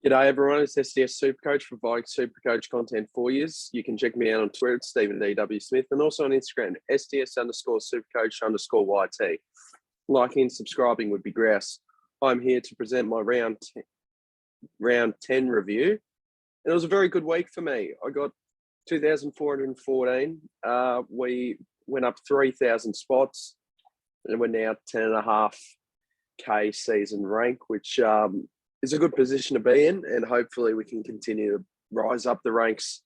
G'day everyone, it's SDS SuperCoach, providing SuperCoach content for you. You can check me out on Twitter at Stephen D.W. Smith and also on Instagram, SDS_SuperCoach_YT. Liking and subscribing would be grouse. I'm here to present my round 10 review. And it was a very good week for me. I got 2,414. We went up 3,000 spots and we're now 10.5K season rank, which is a good position to be in, and hopefully we can continue to rise up the ranks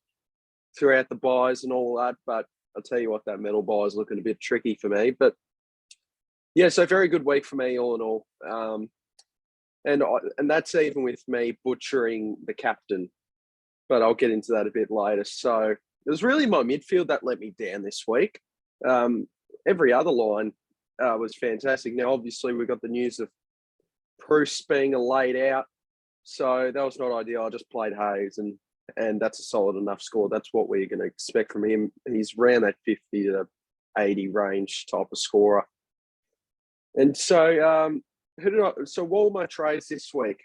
throughout the buys and all that. But I'll tell you what, that medal buy is looking a bit tricky for me. But yeah, so very good week for me all in all. And that's even with me butchering the captain, but I'll get into that a bit later. So it was really my midfield that let me down this week. Every other line was fantastic. Now, obviously, we got the news of Bruce being laid out, so that was not ideal. I just played Hayes, and that's a solid enough score. That's what we're going to expect from him. He's around that 50 to 80 range type of scorer. And so, so what were my trades this week?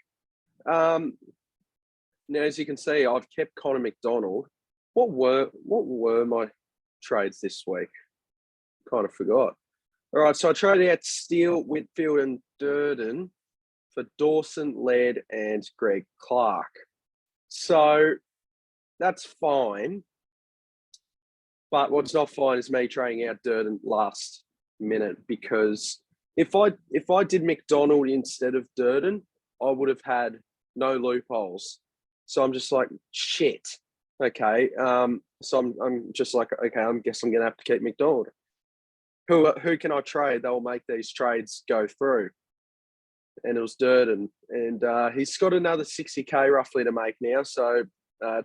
Now, as you can see, I've kept Connor McDonald. What were my trades this week? Kind of forgot. All right, so I traded out Steele, Whitfield, and Durden for Dawson, Laird, and Greg Clark. So that's fine. But what's not fine is me trading out Durden last minute, because if I did McDonald instead of Durden, I would have had no loopholes. So I'm just like, shit. Okay. So I'm just like, okay, I guess I'm going to have to keep McDonald. Who can I trade that will make these trades go through? And it was Durden, and he's got another 60K roughly to make now. So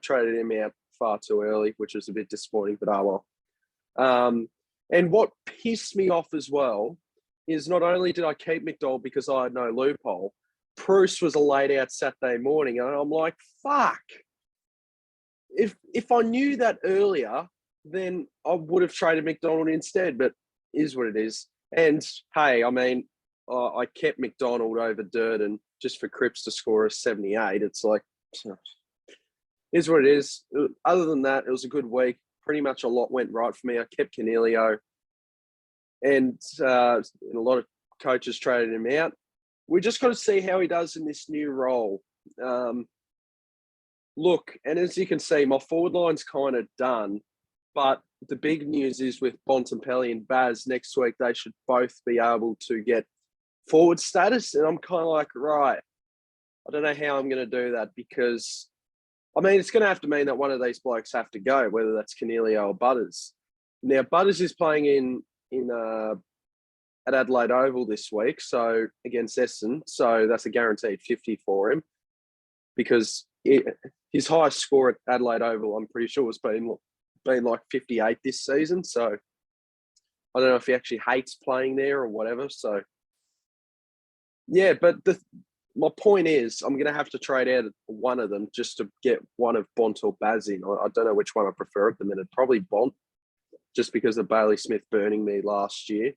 traded him out far too early, which was a bit disappointing, but oh well. And what pissed me off as well is not only did I keep McDonald because I had no loophole, Bruce was a laid out Saturday morning, and I'm like, fuck. If I knew that earlier, then I would have traded McDonald instead, but is what it is. And hey, I mean, I kept McDonald over Durden just for Cripps to score a 78. It's like, is what it is. Other than that, it was a good week. Pretty much a lot went right for me. I kept Canelio, and a lot of coaches traded him out. We just got to see how he does in this new role. Look, and as you can see, my forward line's kind of done, but the big news is with Bontempelli and Baz next week, they should both be able to get forward status. And I'm kind of like, right, I don't know how I'm going to do that, because, I mean, it's going to have to mean that one of these blokes have to go, whether that's Canelio or Butters. Now, Butters is playing at Adelaide Oval this week, so against Essendon. So that's a guaranteed 50 for him, because his highest score at Adelaide Oval, I'm pretty sure, was been like 58 this season. So I don't know if he actually hates playing there or whatever. So yeah, but my point is, I'm going to have to trade out one of them just to get one of Bont or Baz in. I don't know which one I prefer at the minute. Probably Bont, just because of Bailey Smith burning me last year.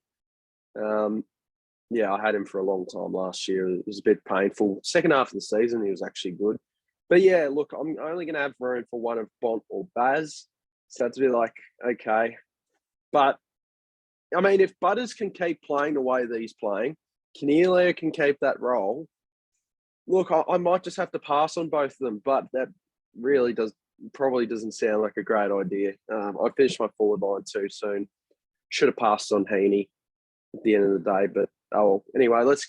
Yeah, I had him for a long time last year. It was a bit painful. Second half of the season, he was actually good. But yeah, look, I'm only going to have room for one of Bont or Baz. So it's a bit like, okay. But, I mean, if Butters can keep playing the way that he's playing, Canelio can keep that role. Look, I might just have to pass on both of them, but that really probably doesn't sound like a great idea. I finished my forward line too soon. Should have passed on Heaney at the end of the day, but oh well. Anyway, let's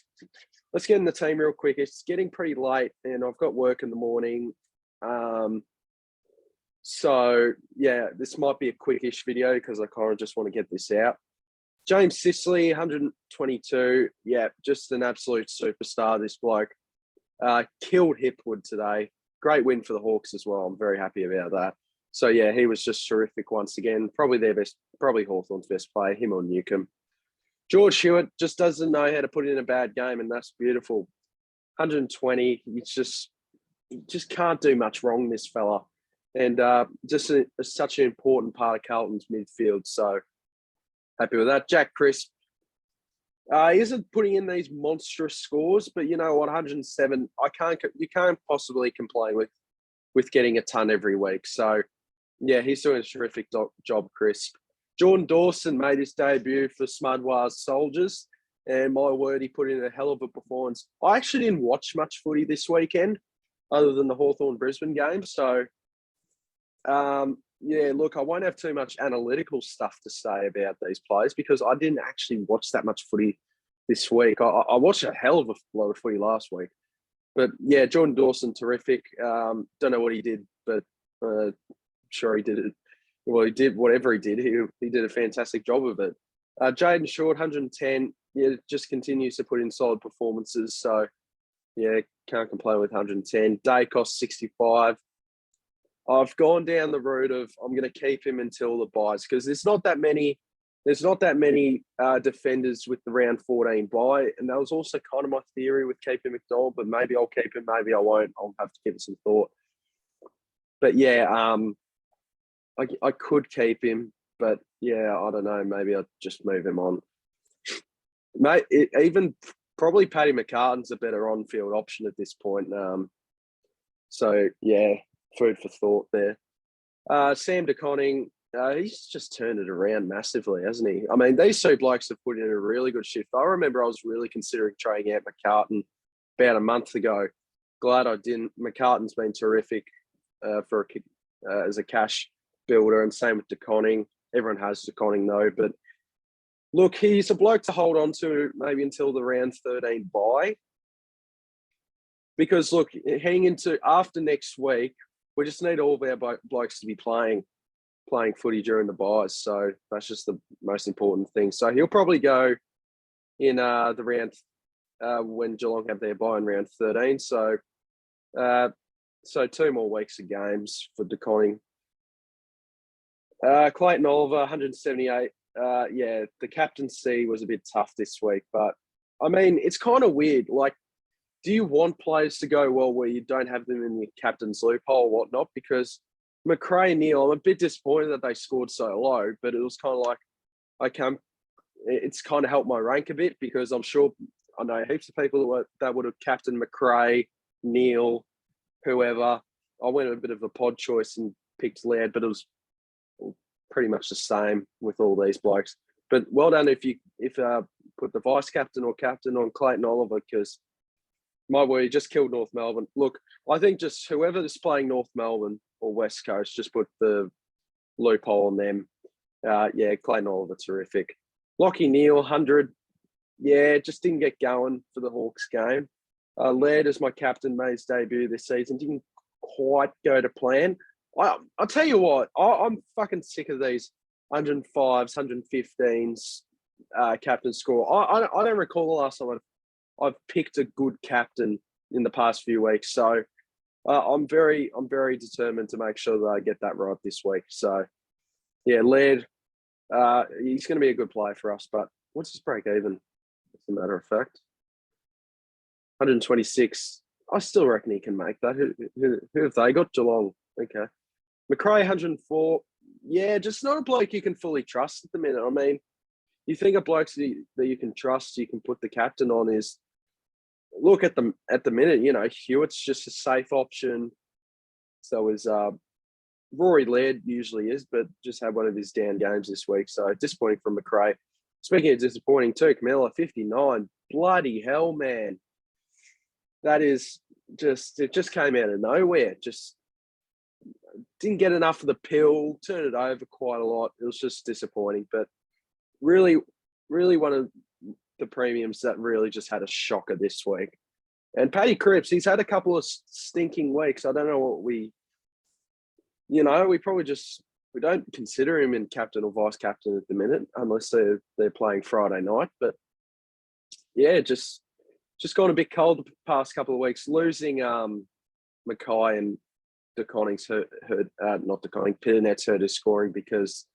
get in the team real quick. It's getting pretty late, and I've got work in the morning. So yeah, this might be a quickish video because I kind of just want to get this out. James Sicily, 122. Yeah, just an absolute superstar, this bloke. Killed Hipwood today. Great win for the Hawks as well. I'm very happy about that. So yeah, he was just terrific once again. Probably their best, probably Hawthorn's best player, him or Newcombe. George Hewitt just doesn't know how to put in a bad game, and that's beautiful. 120. He just can't do much wrong, this fella. And just such an important part of Carlton's midfield. So happy with that. Jack Crisp, He isn't putting in these monstrous scores, but you know what, 107, you can't possibly complain with getting a ton every week. So yeah, he's doing a terrific job, Chris. Jordan Dawson made his debut for Smudwar's Soldiers, and my word, he put in a hell of a performance. I actually didn't watch much footy this weekend, other than the Hawthorn-Brisbane game. So, yeah, look, I won't have too much analytical stuff to say about these players because I didn't actually watch that much footy this week. I watched a hell of a lot of footy last week. But, yeah, Jordan Dawson, terrific. Don't know what he did, but sure he did it. Well, he did whatever he did. He did a fantastic job of it. Jaden Short, 110. Yeah, just continues to put in solid performances. So, yeah, can't complain with 110. Dacos, 65. I've gone down the route of I'm going to keep him until the buys because there's not that many defenders with the round 14 buy, and that was also kind of my theory with keeping McDonald. But maybe I'll keep him, maybe I won't. I'll have to give it some thought. But yeah, I could keep him, but yeah, I don't know. Maybe I'll just move him on. Mate, even probably Paddy McCartan's a better on-field option at this point. So yeah, food for thought there. Sam DeConning, he's just turned it around massively, hasn't he? I mean, these two blokes have put in a really good shift. I remember I was really considering trading out McCartan about a month ago. Glad I didn't. McCartan's been terrific as a cash builder, and same with DeConning. Everyone has DeConning though, but look, he's a bloke to hold on to maybe until the round 13 bye. Because look, heading into after next week, we just need all of our blokes to be playing footy during the buys. So that's just the most important thing. So he'll probably go in the round when Geelong have their bye in round 13. So 2 more weeks of games for DeConning. Clayton Oliver, 178. Yeah, the captaincy was a bit tough this week, but I mean, it's kind of weird. Like, do you want players to go well where you don't have them in the captain's loophole or whatnot? Because McRae and Neil, I'm a bit disappointed that they scored so low, but it was kind of like, it's kind of helped my rank a bit because I'm sure I know heaps of people that would have captained McRae, Neil, whoever. I went a bit of a pod choice and picked Laird, but it was pretty much the same with all these blokes. But well done if you put the vice captain or captain on Clayton Oliver, because my word, he just killed North Melbourne. Look, I think just whoever is playing North Melbourne or West Coast, just put the loophole on them. Yeah, Clayton Oliver, terrific. Lockie Neal, 100. Yeah, just didn't get going for the Hawks game. Laird as my captain made his debut this season. Didn't quite go to plan. I'll tell you what, I'm fucking sick of these 105s, 115s captain score. I don't recall the last time I've picked a good captain in the past few weeks. So I'm very determined to make sure that I get that right this week. So yeah, Laird, he's going to be a good player for us. But what's his break even? As a matter of fact, 126. I still reckon he can make that. Who have they got? Geelong. Okay. McRae, 104. Yeah, just not a bloke you can fully trust at the minute. I mean, you think of blokes that you can trust, you can put the captain on is, look at the minute, you know, Hewitt's just a safe option. So is Rory Laird usually is, but just had one of his down games this week. So disappointing from McRae. Speaking of disappointing too, Camilla, 59. Bloody hell, man. That is it just came out of nowhere. Just didn't get enough of the pill, turned it over quite a lot. It was just disappointing, but really, really one of the premiums that really just had a shocker this week. And Paddy Cripps, he's had a couple of stinking weeks. I don't know what we probably we don't consider him in captain or vice captain at the minute, unless they're playing Friday night. But yeah, just gone a bit cold the past couple of weeks. Losing Mackay and DeConning's not DeConning, Piternet's hurt his scoring because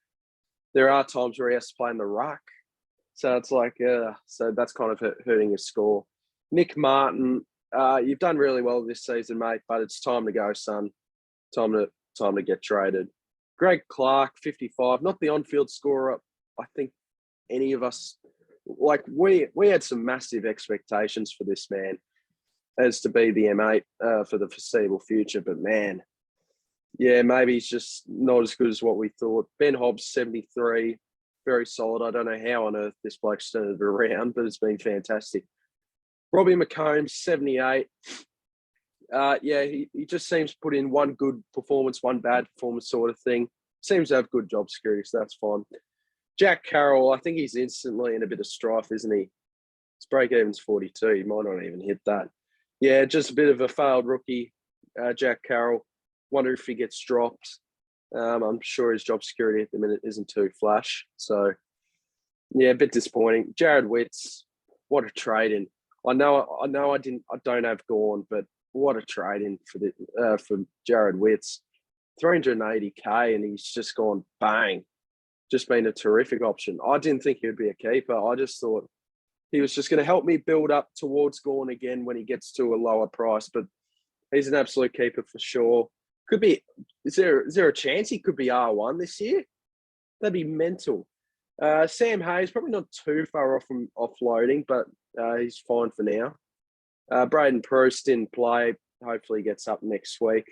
there are times where he has to play in the ruck. So it's like, so that's kind of hurting his score. Nick Martin, you've done really well this season, mate, but it's time to go, son. Time to get traded. Greg Clark, 55, not the on-field scorer I think any of us like we had some massive expectations for this man as to be the M8 for the foreseeable future. But man, yeah, maybe he's just not as good as what we thought. Ben Hobbs, 73, very solid. I don't know how on earth this bloke's turned it around, but it's been fantastic. Robbie McComb, 78. Yeah, he just seems to put in one good performance, one bad performance sort of thing. Seems to have good job security, so that's fine. Jack Carroll, I think he's instantly in a bit of strife, isn't he? His break-even's 42. He might not even hit that. Yeah, just a bit of a failed rookie, Jack Carroll. Wonder if he gets dropped. I'm sure his job security at the minute isn't too flash. So, yeah, a bit disappointing. Jared Witts, what a trade-in. I don't have Gorn, but what a trade-in for Jared Witts. 380K, and he's just gone bang. Just been a terrific option. I didn't think he would be a keeper. I just thought he was just going to help me build up towards Gorn again when he gets to a lower price. But he's an absolute keeper for sure. Could be. Is there a chance he could be R1 this year? That'd be mental. Sam Hayes, probably not too far off from offloading, but he's fine for now. Braden Proust didn't play. Hopefully he gets up next week.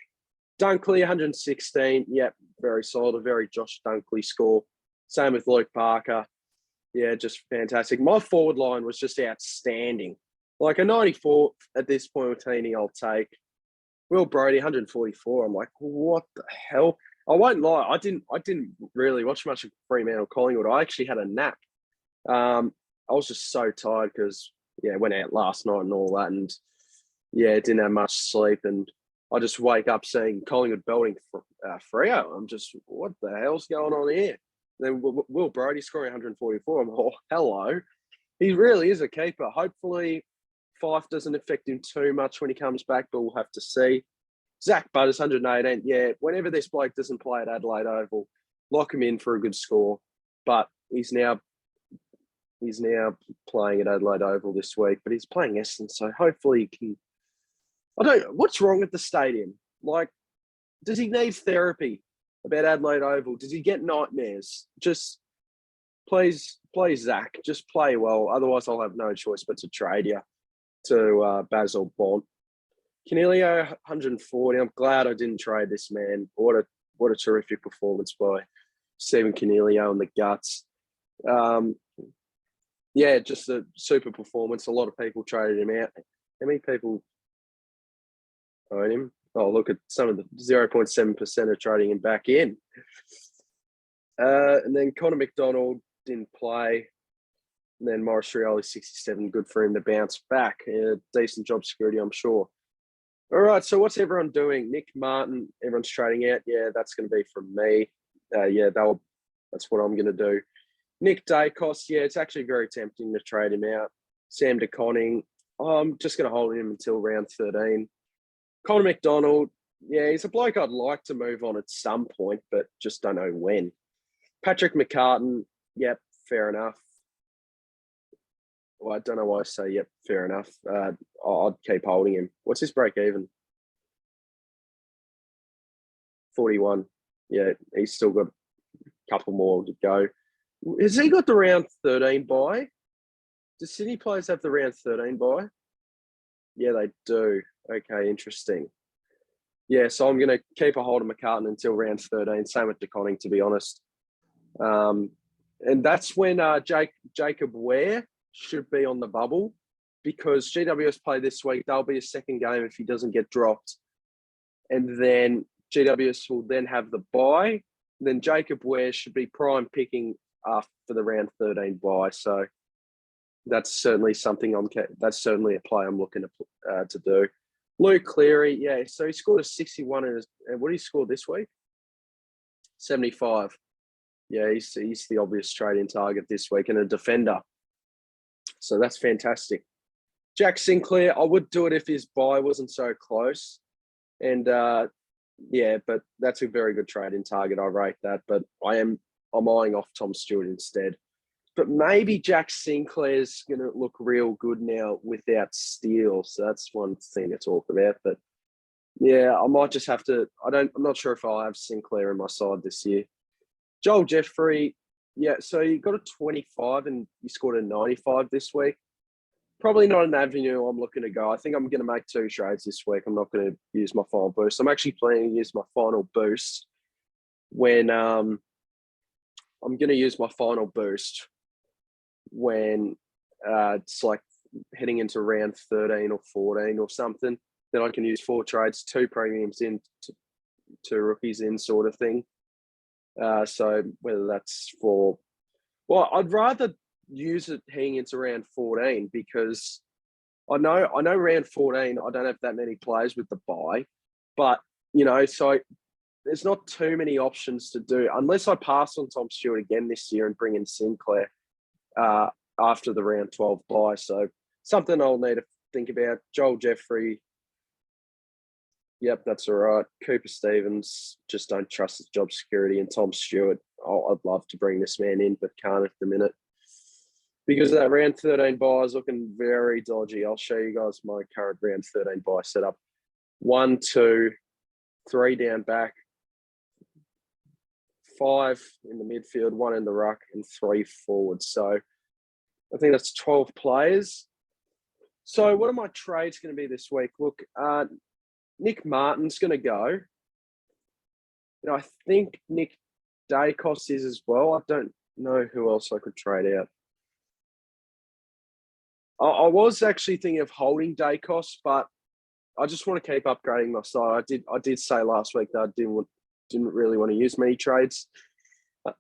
Dunkley, 116. Yep, very solid. A very Josh Dunkley score. Same with Luke Parker. Yeah, just fantastic. My forward line was just outstanding. Like a 94 at this point with Heaney, I'll take. Will Brody, 144. I'm like, what the hell? I won't lie. I didn't really watch much of Fremantle Collingwood. I actually had a nap. I was just so tired because, yeah, went out last night and all that. And, yeah, didn't have much sleep. And I just wake up seeing Collingwood belting Freo. I'm just, what the hell's going on here? Then Will Brody scoring 144. I'm like, oh, hello. He really is a keeper. Hopefully Fife doesn't affect him too much when he comes back, but we'll have to see. Zach Butters, 118. Yeah, whenever this bloke doesn't play at Adelaide Oval, lock him in for a good score. But he's now playing at Adelaide Oval this week, but he's playing Essendon, so hopefully he can. What's wrong at the stadium? Like, does he need therapy about Adelaide Oval? Does he get nightmares? Just play Zach. Just play well. Otherwise, I'll have no choice but to trade you to Basil Bont. Canelio, 140. I'm glad I didn't trade this man. What a terrific performance by Stephen Canelio on the guts. Yeah, just a super performance. A lot of people traded him out. How many people own him? Oh, look at some of the 0.7% are trading him back in. And then Connor McDonald didn't play. And then Morris Rioli, 67. Good for him to bounce back. Decent job security, I'm sure. All right, so what's everyone doing? Nick Martin, everyone's trading out. Yeah, that's going to be from me. Yeah, that's what I'm going to do. Nick Dacos, yeah, it's actually very tempting to trade him out. Sam DeConning, I'm just going to hold him until round 13. Connor McDonald, yeah, he's a bloke I'd like to move on at some point, but just don't know when. Patrick McCartan, yep, fair enough. Well, I don't know why I say, yep, fair enough. I'd keep holding him. What's his break even? 41. Yeah, he's still got a couple more to go. Has he got the round 13 bye? Do Sydney players have the round 13 bye? Yeah, they do. Okay, interesting. Yeah, so I'm going to keep a hold of McCartan until round 13. Same with DeConning, to be honest. And that's when Jacob Ware should be on the bubble, because GWS play this week. There'll be a second game if he doesn't get dropped. And then GWS will then have the bye. Then Jacob Ware should be prime picking for the round 13 bye. So that's certainly that's certainly a play I'm looking to do. Luke Cleary, yeah, so he scored a 61 and what did he score this week? 75. Yeah, he's the obvious trade-in target this week, and a defender. So that's fantastic. Jack Sinclair, I would do it if his bye wasn't so close. And yeah, but that's a very good trade-in target. I rate that. But I'm eyeing off Tom Stewart instead. But maybe Jack Sinclair's going to look real good now without Steele. So that's one thing to talk about. But yeah, I might just have to. I'm not sure if I'll have Sinclair in my side this year. Joel Jeffrey, Yeah, so you got a 25 and you scored a 95 this week. Probably not an avenue I'm looking to go. I think I'm going to make 2 trades this week. I'm not going to use my final boost. I'm actually planning to use my final boost when I'm going to use my final boost when it's like heading into round 13 or 14 or something. Then I can use 4 trades, 2 premiums in, 2 rookies in, sort of thing. So whether that's for, well, I'd rather use it heading into round 14 because I know round 14 I don't have that many players with the bye, but so there's not too many options to do unless I pass on Tom Stewart again this year and bring in Sinclair after the round 12 bye. So something I'll need to think about. Joel Jeffrey. Yep, that's all right. Cooper Stevens, just don't trust his job security. And Tom Stewart, I'd love to bring this man in, but can't at the minute. Because that round 13 buy is looking very dodgy. I'll show you guys my current round 13 buy setup. 1, 2, 3 down back, 5 in the midfield, 1 in the ruck, and 3 forwards. So I think that's 12 players. So what are my trades going to be this week? Look, Nick Martin's going to go. I think Nick Dacos is as well. I don't know who else I could trade out. I was actually thinking of holding Dacos, but I just want to keep upgrading my side. I did say last week that I didn't really want to use many trades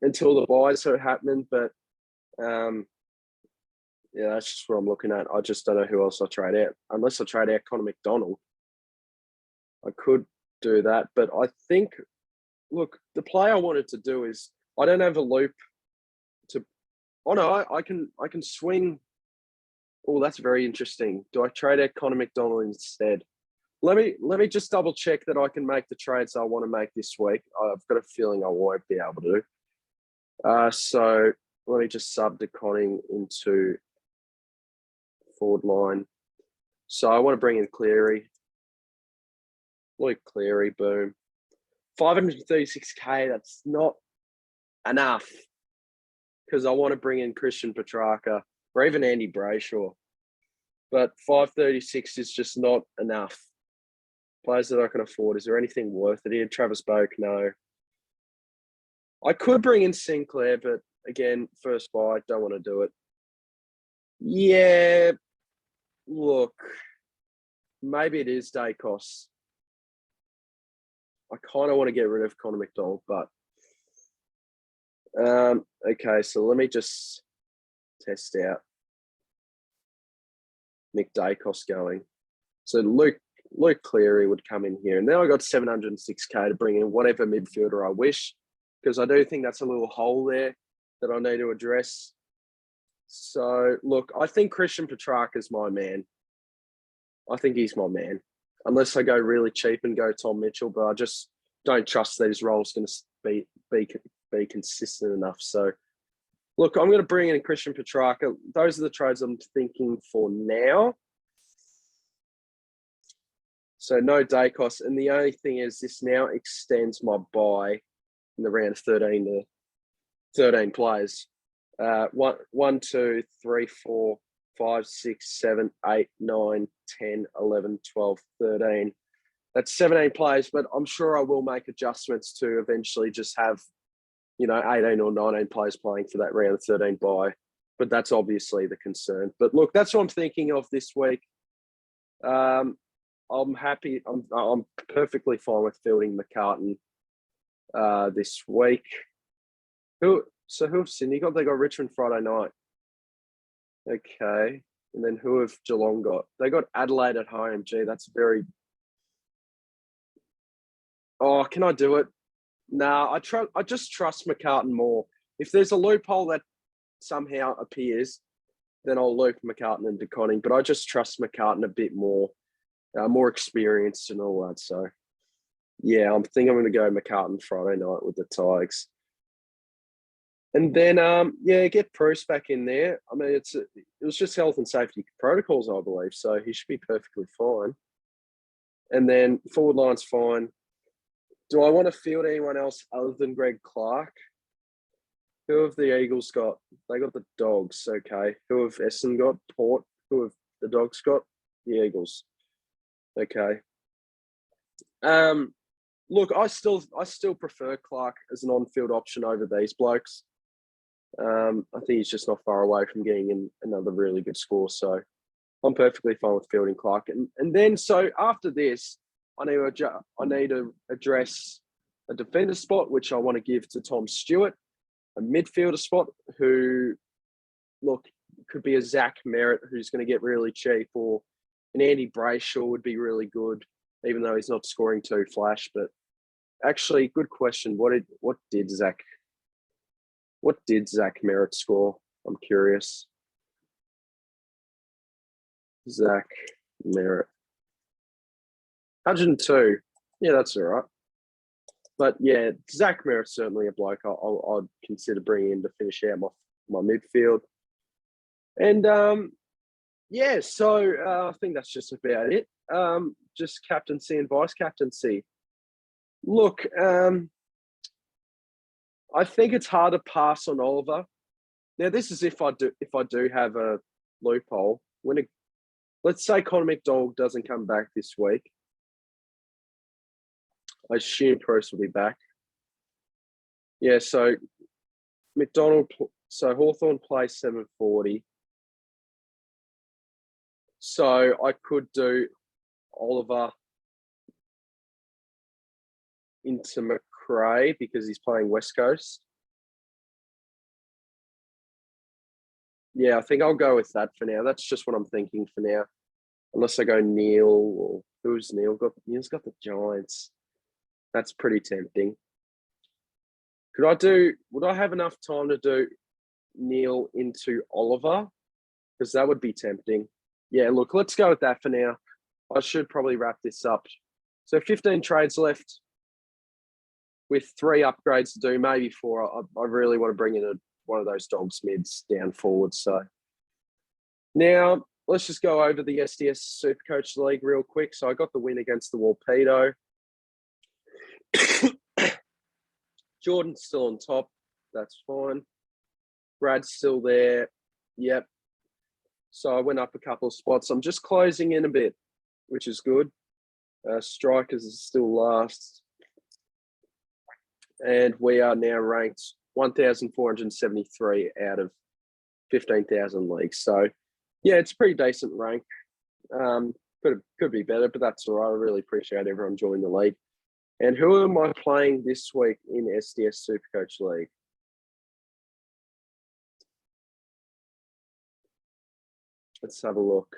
until the buys are happening, but yeah, that's just what I'm looking at. I just don't know who else I trade out. Unless I trade out Connor McDonald, I could do that. But I think, look, the play I wanted to do is I don't have a loop to. Oh no, I can swing. Oh, that's very interesting. Do I trade out Connor McDonald instead? Let me just double check that I can make the trades I want to make this week. I've got a feeling I won't be able to. So let me just sub de Conning into forward line. So I want to bring in Cleary. Luke Cleary, boom. 536K, that's not enough because I want to bring in Christian Petrarca or even Andy Brayshaw. But 536 is just not enough. Players that I can afford. Is there anything worth it here? Travis Boak, no. I could bring in Sinclair, but again, first buy, don't want to do it. Yeah, look, maybe it is Dacos. I kind of want to get rid of Connor McDonald, but okay, so let me just test out Nick Dacos going. So Luke Cleary would come in here, and then I got 706K to bring in whatever midfielder I wish, because I do think that's a little hole there that I need to address. So look, I think Christian Petrarca is my man. I think he's my man, unless I go really cheap and go Tom Mitchell, but I just don't trust that his role's going to be consistent enough. So look, I'm going to bring in Christian Petrarca. Those are the trades I'm thinking for now. So no Dacos. And the only thing is this now extends my buy in the round of 13 to 13 players. 1, 2, 3, 4, 5, 6, 7, 8, 9, 10, 11, 12, 13. That's 17 players, but I'm sure I will make adjustments to eventually just have, 18 or 19 players playing for that round of 13 buy. But that's obviously the concern. But look, that's what I'm thinking of this week. I'm happy. I'm perfectly fine with fielding McCartan this week. Who have Sydney got? They got Richmond Friday night. Okay. And then who have Geelong got? They got Adelaide at home. Gee, that's very... Oh, can I do it? Nah, I just trust McCartan more. If there's a loophole that somehow appears, then I'll loop McCartan and de Conning. But I just trust McCartan a bit more. More experienced and all that. So, yeah, I think I'm going to go McCartan Friday night with the Tigers. And then, get Bruce back in there. I mean, it was just health and safety protocols, I believe. So he should be perfectly fine. And then forward line's fine. Do I want to field anyone else other than Greg Clark? Who have the Eagles got? They got the Dogs. Okay. Who have Essendon got? Port. Who have the Dogs got? The Eagles. Okay. Look, I still prefer Clark as an on-field option over these blokes. I think he's just not far away from getting in another really good score. So I'm perfectly fine with fielding Clark. And then so after this, I need to address a defender spot, which I want to give to Tom Stewart, a midfielder spot who, look, could be a Zach Merritt who's going to get really cheap, or an Andy Brayshaw would be really good, even though he's not scoring too flash. But actually, good question. What did Zach Merritt score? I'm curious. Zach Merritt. 102. Yeah, that's all right. But yeah, Zach Merritt's certainly a bloke I'd consider bringing in to finish out my midfield. And yeah, so I think that's just about it. Just captaincy and vice captaincy. Look, I think it's hard to pass on Oliver. Now, this is if I do have a loophole. Let's say Connor McDonald doesn't come back this week. I assume Bruce will be back. Yeah, so McDonald, so Hawthorn plays 7:40. So I could do Oliver into McRae because he's playing West Coast. Yeah, I think I'll go with that for now. That's just what I'm thinking for now. Unless I go Neil, or who's Neil got? Neil's got the Giants. That's pretty tempting. Would I have enough time to do Neil into Oliver? Because that would be tempting. Yeah, look, let's go with that for now. I should probably wrap this up. So 15 trades left with 3 upgrades to do, maybe 4. I really want to bring in one of those Dogs mids down forward. So now let's just go over the SDS SuperCoach League real quick. So I got the win against the Warpedo. Jordan's still on top. That's fine. Brad's still there. Yep. So I went up a couple of spots. I'm just closing in a bit, which is good. Strikers is still last. And we are now ranked 1,473 out of 15,000 leagues. So, yeah, it's a pretty decent rank. Could be better, but that's all right. I really appreciate everyone joining the league. And who am I playing this week in SDS SuperCoach League? Let's have a look.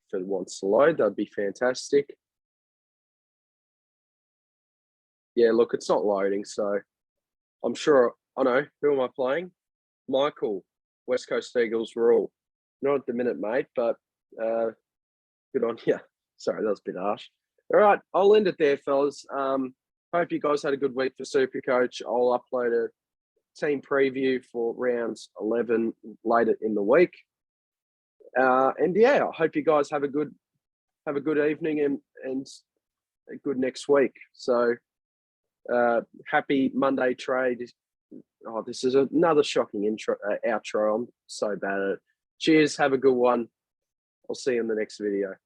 If it wants to load, that'd be fantastic. Yeah, look, it's not loading, so I'm sure I know. Who am I playing? Michael, West Coast Eagles rule. Not at the minute, mate, but good on you. Sorry, that was a bit harsh. All right, I'll end it there, fellas. Hope you guys had a good week for SuperCoach. I'll upload a team preview for rounds 11 later in the week. And yeah, I hope you guys have a good evening and a good next week. So happy Monday trade. Oh, this is another shocking outro. I'm so bad at it. Cheers. Have a good one. I'll see you in the next video.